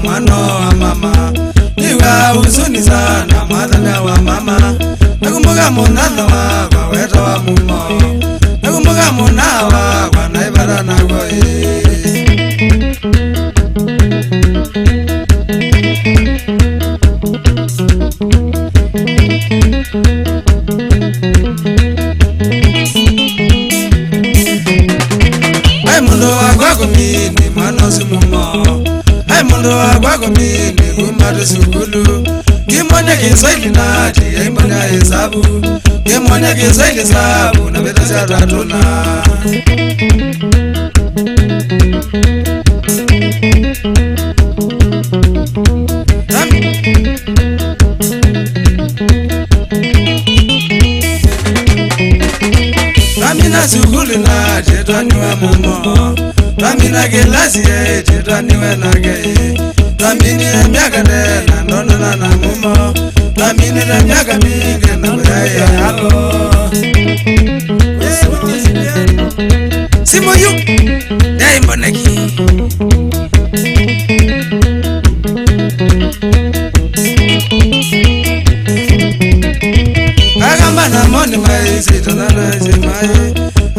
sana mwana wa mama, niwa huzuni sana mwana wa mama. Nakumbuka munana wa weta wa mumo, nakumbuka muna wa naibara na goe. Ai mundo agwago mini manosi mumo, ai mundo agwago mini kumadu sukulu. Kimone Kiswahili nati kimone hesabu, kimone Kiswahili hesabu na beta za ratuna. Tamina sukulu nati twaniwe mumo, tamina kelasi eti twaniwe nage. Tamini miaka tena ndono na mumo, tamini na miaka mingi na mudaya yako. Simo yu, dai mboneki. Agamba na moni maisi tonana jemaye,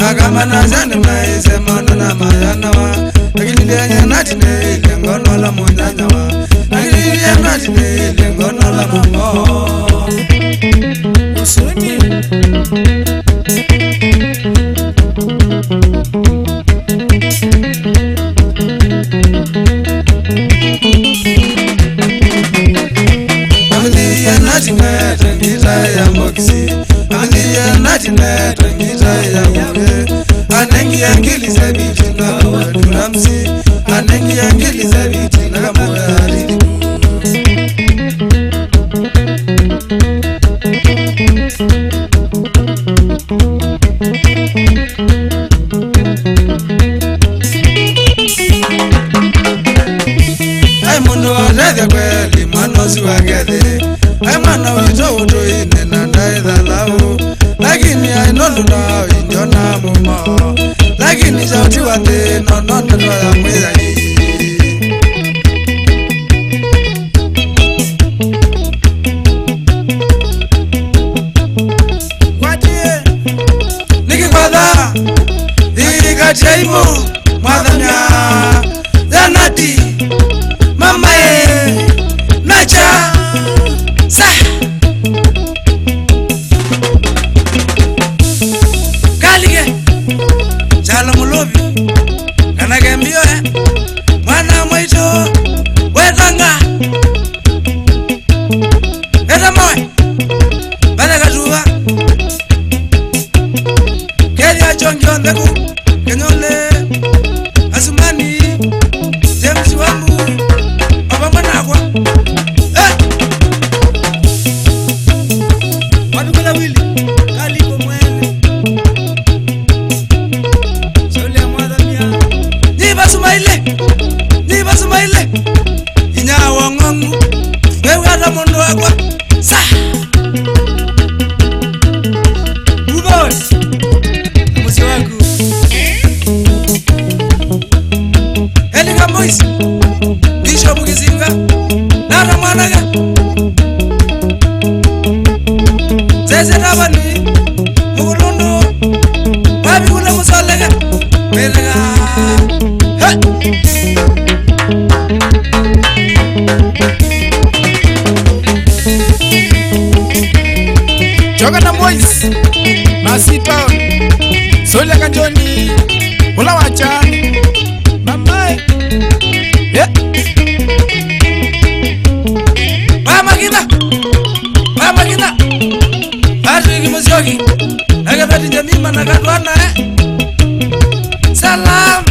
agamba na jani maisi mono na mayanawa. Agililia nati ne lengono la monyanyawa, agililia nati ne lengono la momo. Usuni agililia nati ne tengita ya moksi, agililia nati ne tengita ya moke. Anengi angili zabiti na waduramsi, anengi angili zabiti na mwari. Ai mundo wazade kweli manosi wagede, ai mwana wito ine na ndaidha lao. Lakini ainoluna injona mumo, lakini sauti wate nonono ya mweza hii. Kwatie nikikwada ikatiaimu mwadhamya zanati mamae nacha sa Chala mulobi kanake mbio mwana mwaito wetanga eta mawe bana katuwa keli achongyo ndeku kenyole asumani James wangu abamba nakwa wadukula wili kaliko mwene Niba sumaile inyawa ngongu wewe mondo wako sa ubos musi wako elika moisi bisho bukizinga nana mwanaga zeze tabani mugulondo babi kula musalega melega Jogana boys Masita Sola kanjoni Mula wacha Mamai Yeah Mama kita Atu iki musyoki Nagabati jamima nagadwana Salam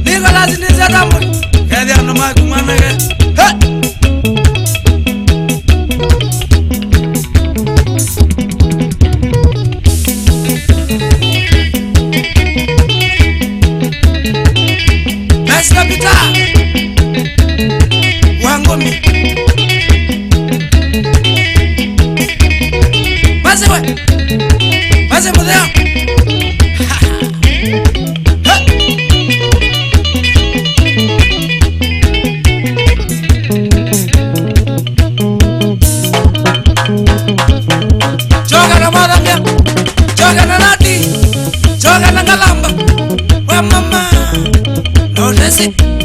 Nikolasi nizatamu Kaya anoma kumanage Ha Kapita Wangomi Maze mudeo Music.